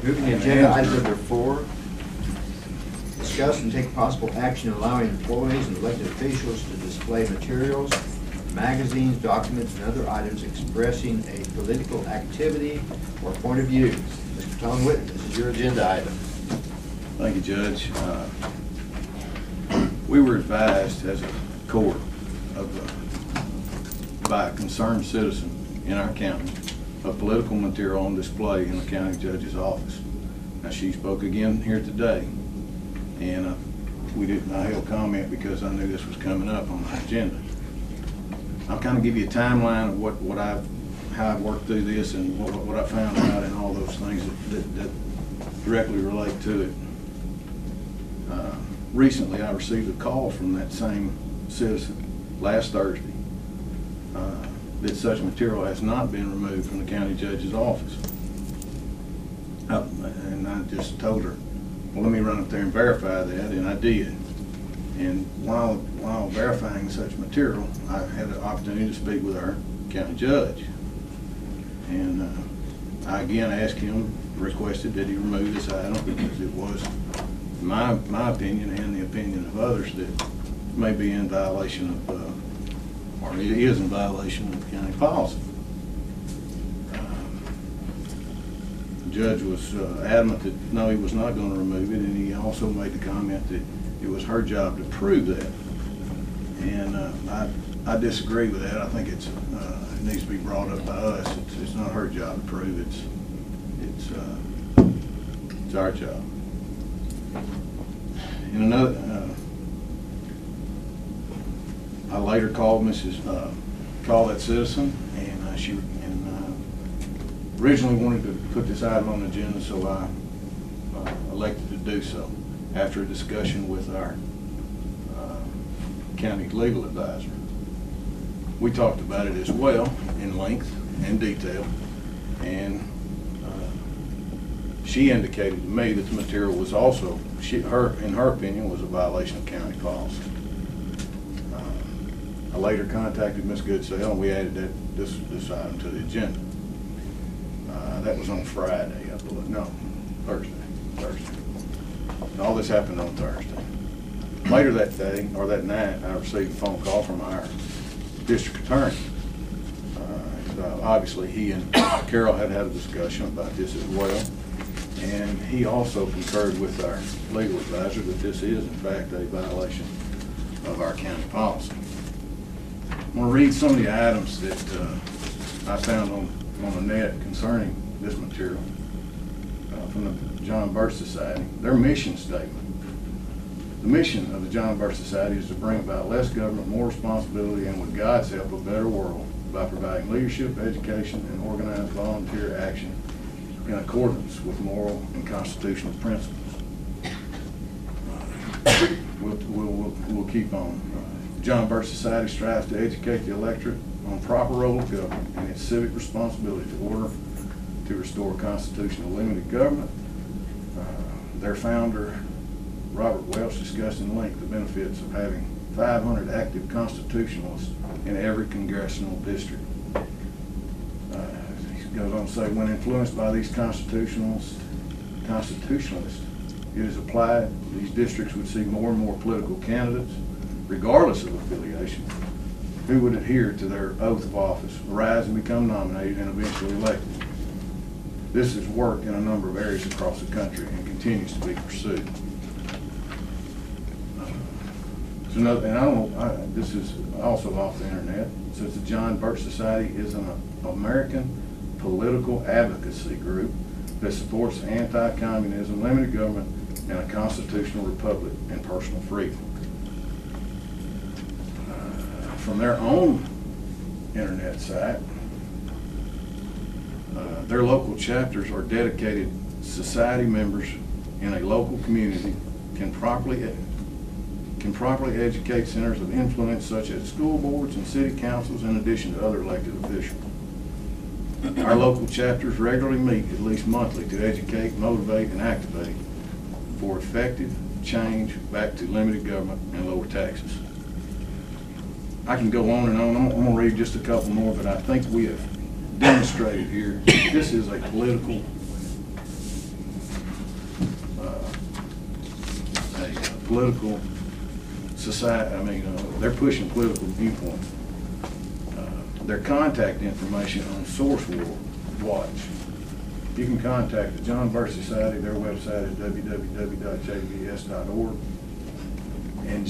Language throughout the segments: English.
Moving to agenda item number 4. Discuss and take possible action allowing employees and elected officials to display materials, magazines, documents, and other items expressing a political activity or point of view. Mr. Tom Whitten, this is your agenda item. Thank you, Judge. We were advised as a court by a concerned citizen in our county of political material on display in the county judge's office. Now, she spoke again here today, and I held comment because I knew this was coming up on the agenda. I'll kind of give you a timeline of how I've worked through this and what I found out and all those things that directly relate to it. Recently, I received a call from that same citizen last Thursday that such material has not been removed from the county judge's office. And I just told her, well, let me run up there and verify that, and I did. And while verifying such material, I had the opportunity to speak with our county judge. And I again asked him, requested that he remove this item because it was, in my opinion and the opinion of others, that may be in violation of, or it is in violation of county policy. The judge was adamant that no, he was not going to remove it, and he also made the comment that it was her job to prove that. And I disagree with that. I think it needs to be brought up by us. It's not her job to prove. It's our job. In another, I later called that citizen, and she originally wanted to put this item on the agenda, so I elected to do so after a discussion with our county legal advisor. We talked about it as well in length and detail, and she indicated to me that the material was also, in her opinion, was a violation of county policy. I later contacted Ms. Goodsell, and we added this item to the agenda. That was on Friday, I believe. No, Thursday. All this happened on Thursday. Later that day, or that night, I received a phone call from our district attorney. Obviously, he and Carol had a discussion about this as well, and he also concurred with our legal advisor that this is, in fact, a violation of our county policy. I'm going to read some of the items that I found on the net concerning this material from the John Birch Society. Their mission statement. The mission of the John Birch Society is to bring about less government, more responsibility, and with God's help, a better world by providing leadership, education, and organized volunteer action in accordance with moral and constitutional principles. We'll keep on. The John Birch Society strives to educate the electorate on proper role of government and its civic responsibility to restore constitutional limited government. Their founder, Robert Welch, discussed in length the benefits of having 500 active constitutionalists in every congressional district. He goes on to say, when influenced by these constitutionalists, it is applied, these districts would see more and more political candidates, regardless of affiliation, who would adhere to their oath of office, rise and become nominated, and eventually elected. This has worked in a number of areas across the country and continues to be pursued. This is also off the internet. It says the John Birch Society is an American political advocacy group that supports anti-communism, limited government, and a constitutional republic and personal freedom. From their own internet site, their local chapters are dedicated society members in a local community can properly educate centers of influence such as school boards and city councils in addition to other elected officials. Our local chapters regularly meet at least monthly to educate, motivate, and activate for effective change back to limited government and lower taxes. I can go on and on. I'm going to read just a couple more, but I think we have demonstrated here this is a political political society, they're pushing political viewpoints. Their contact information on Source Watch. You can contact the John Birch Society. Their website is www.jbs.org. And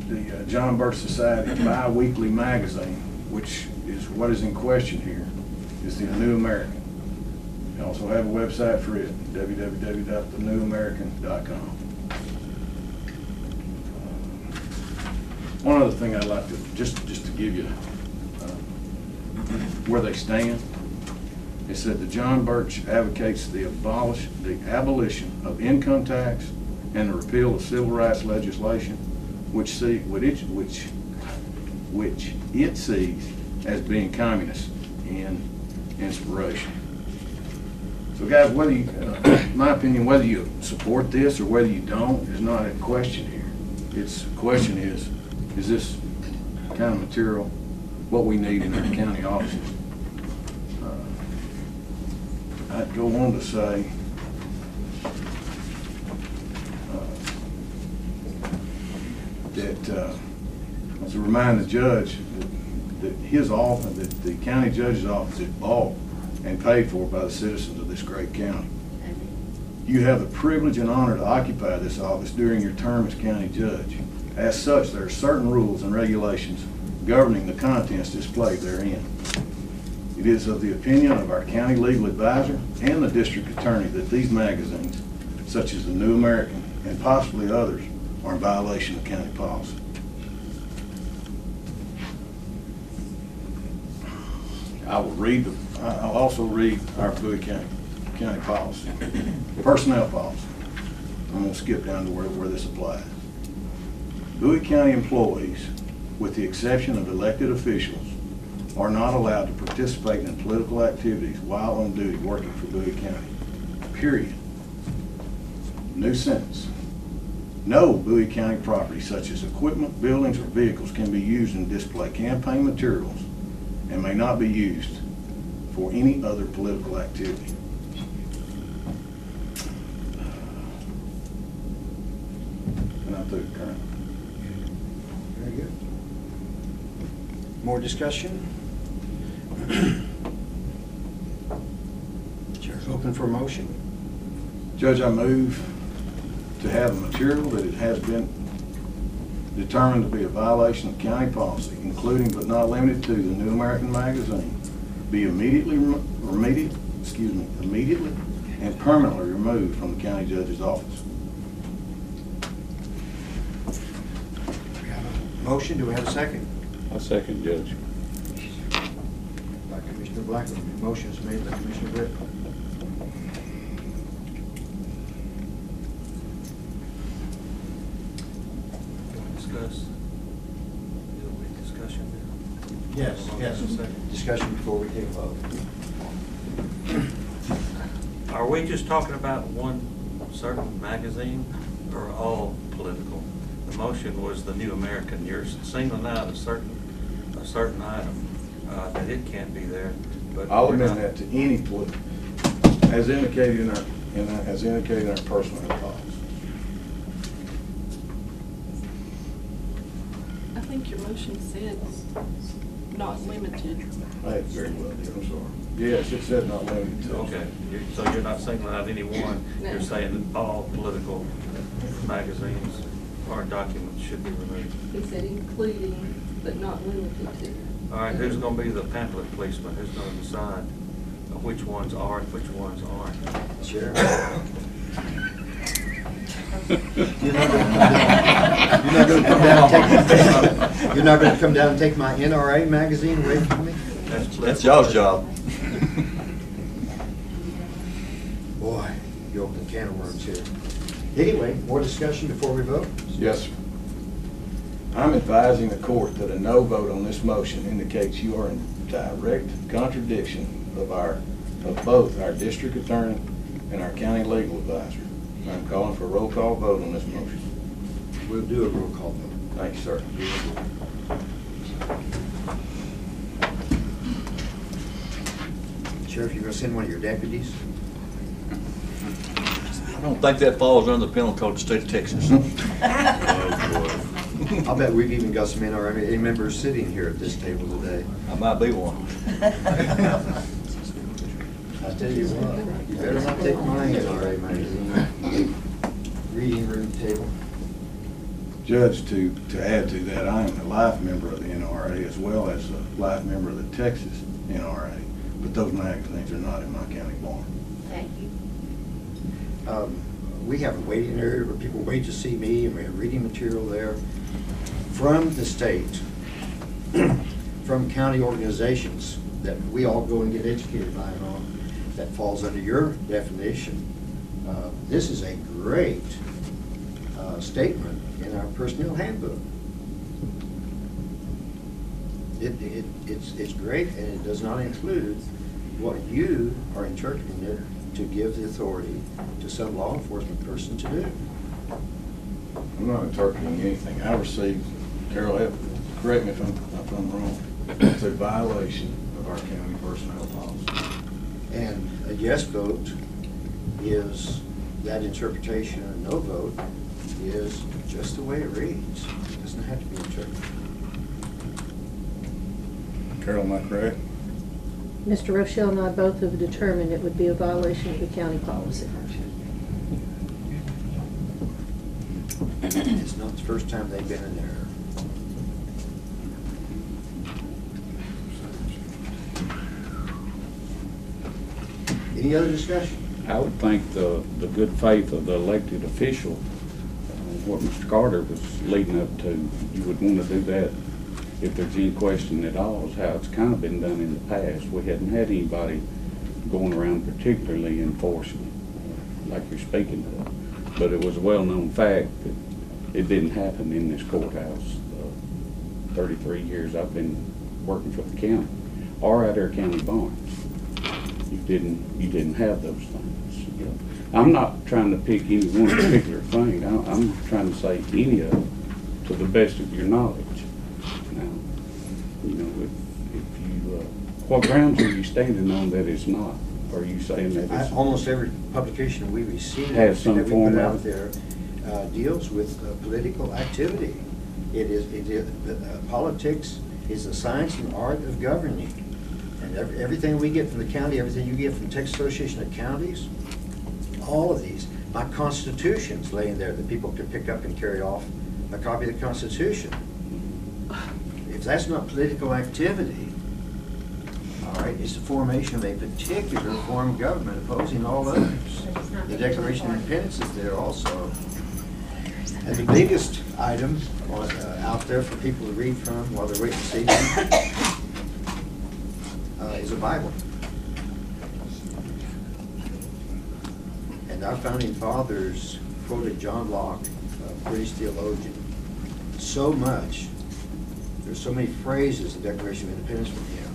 the John Birch Society bi-weekly magazine, which is what is in question here, is the New American. You also have a website for it, www.thenewamerican.com. One other thing I'd like to, just to give you where they stand, is that the John Birch advocates the abolition of income tax and the repeal of civil rights legislation, which it sees as being communist in inspiration. So guys, whether you, in my opinion, whether you support this or whether you don't is not a question here. The question is this kind of material what we need in our county offices? I'd go on to say that to remind the judge that his office, that the county judge's office is bought and paid for by the citizens of this great county. You have the privilege and honor to occupy this office during your term as county judge. As such, there are certain rules and regulations governing the contents displayed therein. It is of the opinion of our county legal advisor and the district attorney that these magazines, such as the New American and possibly others, are in violation of county policy. I'll also read our Bowie County policy, personnel policy. I'm going to skip down to where this applies. Bowie County employees, with the exception of elected officials, are not allowed to participate in political activities while on duty working for Bowie County. Period. New sentence. No Bowie County property such as equipment, buildings, or vehicles can be used and display campaign materials and may not be used for any other political activity. And I'm through currently. Very good. More discussion? Chair's open for motion. Judge, I move to have a material that it has been determined to be a violation of county policy, including but not limited to the New American magazine, be immediately and permanently removed from the county judge's office. We have a motion. Do we have a second? A second, Judge. By Commissioner Blackman. Motion is made by Commissioner Whitten. Discussion. Yes. Discussion before we take a vote. Are we just talking about one certain magazine or all political? The motion was the New American. You're singling out a certain item that it can't be there. But I'll amend that to any political, as indicated in our personnel policy. I think your motion says not limited. I very well did, I'm sorry. Yes, it said not limited to. Okay, so you're not singling out any one. No. You're saying that all political magazines or documents should be removed. He said including, but not limited to. All right, who's going to be the pamphlet policeman? Who's going to decide which ones are and which ones aren't? Chair. You're not going to come down and take my NRA magazine away from me? That's y'all's job. Boy, you open a can of worms here. Anyway, more discussion before we vote? Yes, sir. I'm advising the court that a no vote on this motion indicates you are in direct contradiction of both our district attorney and our county legal advisor. I'm calling for a roll call vote on this motion. We'll do a roll call vote. Thank you, sir. Sheriff, you're going to send one of your deputies? I don't think that falls under the penal code of the state of Texas. I'll bet we've even got some NRA members sitting here at this table today. I might be one. I tell you what, you better not take my NRA magazine. Reading room table. Judge, to add to that, I am a life member of the NRA as well as a life member of the Texas NRA, but those magazines are not in my county barn. Thank you. We have a waiting area where people wait to see me, and we have reading material there from the state, from county organizations that we all go and get educated by and on, that falls under your definition. This is a great statement in our personnel handbook. It's great, and it does not include what you are interpreting it to give the authority to some law enforcement person to do. I'm not interpreting anything. I received, Carol, correct me if I'm wrong, it's a violation of our county personnel policy. And a yes vote is that interpretation, a no vote is just the way it reads. It doesn't have to be interpreted. Carol, am I correct? Mr. Rochelle and I both have determined it would be a violation of the county policy. It's not the first time they've been in error. Any other discussion? I would think the good faith of the elected official, what Mr. Carter was leading up to, you would want to do that if there's any question at all, is how it's kind of been done in the past. We hadn't had anybody going around particularly enforcing, like you're speaking of. But it was a well-known fact that it didn't happen in this courthouse. 33 years I've been working for the county, or at our county barns. You didn't have those things. You know. I'm not trying to pick any one particular thing. I'm trying to say any of it to the best of your knowledge. Now, you know, if you, what grounds are you standing on that it's not? Are you saying that it's Almost every publication we receive Has some that we form put of out there deals with political activity. Politics is the science and art of governing. And everything we get from the county, everything you get from the Texas Association of Counties, all of these, my Constitution's laying there that people can pick up and carry off a copy of the Constitution. If that's not political activity, all right, it's the formation of a particular form of government opposing all others. The Declaration of Independence is there also. And the biggest item out there for people to read from while they're waiting to see is a Bible. And our founding fathers quoted John Locke, a British theologian, so much. There's so many phrases in the Declaration of Independence from him.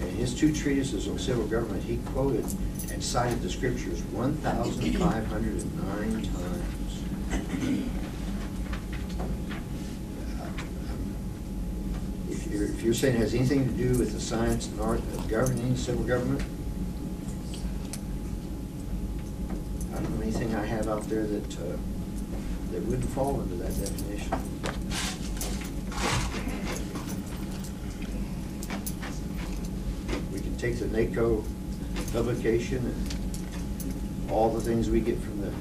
And in his two treatises on civil government, he quoted and cited the scriptures 1,509 times. If you're saying it has anything to do with the science and art of governing civil government, I don't know anything I have out there that wouldn't fall into that definition. We can take the NACO publication and all the things we get from the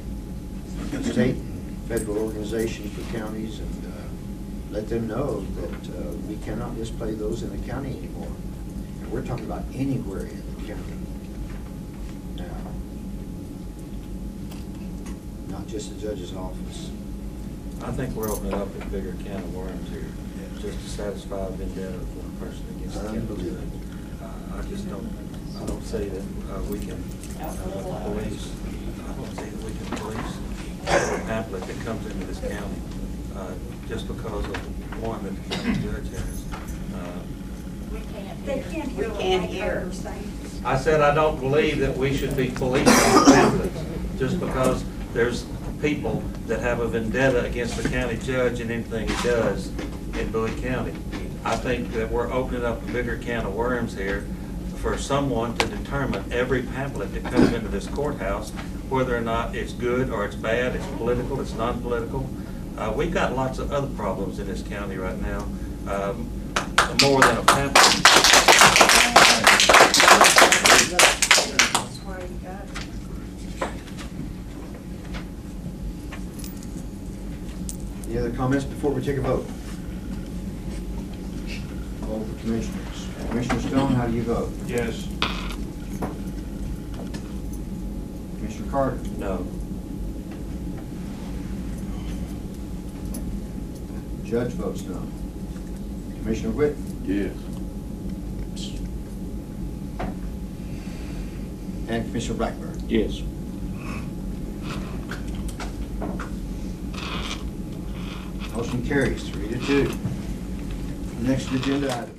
state and federal organizations for counties and let them know that we cannot display those in the county anymore. And we're talking about anywhere in the county now, not just the judge's office. I think we're opening up a bigger can of worms here, just to satisfy a vendetta of one person against the county judge. I don't say that we can police, I don't say that we can police every pamphlet that comes into this county, just because of one that the county judge has. They can't hear. I said I don't believe that we should be policing pamphlets just because there's people that have a vendetta against the county judge and anything he does in Bowie County. I think that we're opening up a bigger can of worms here for someone to determine every pamphlet that comes into this courthouse, whether or not it's good or it's bad, it's political, it's non-political. We've got lots of other problems in this county right now, more than a pamphlet. That's why you got it. Any other comments before we take a vote? All the commissioners. Commissioner Stone, how do you vote? Yes. Commissioner Carter? No. Judge votes no. Commissioner Whitten? Yes. And Commissioner Blackburn? Yes. Motion carries 3-2. Next agenda item.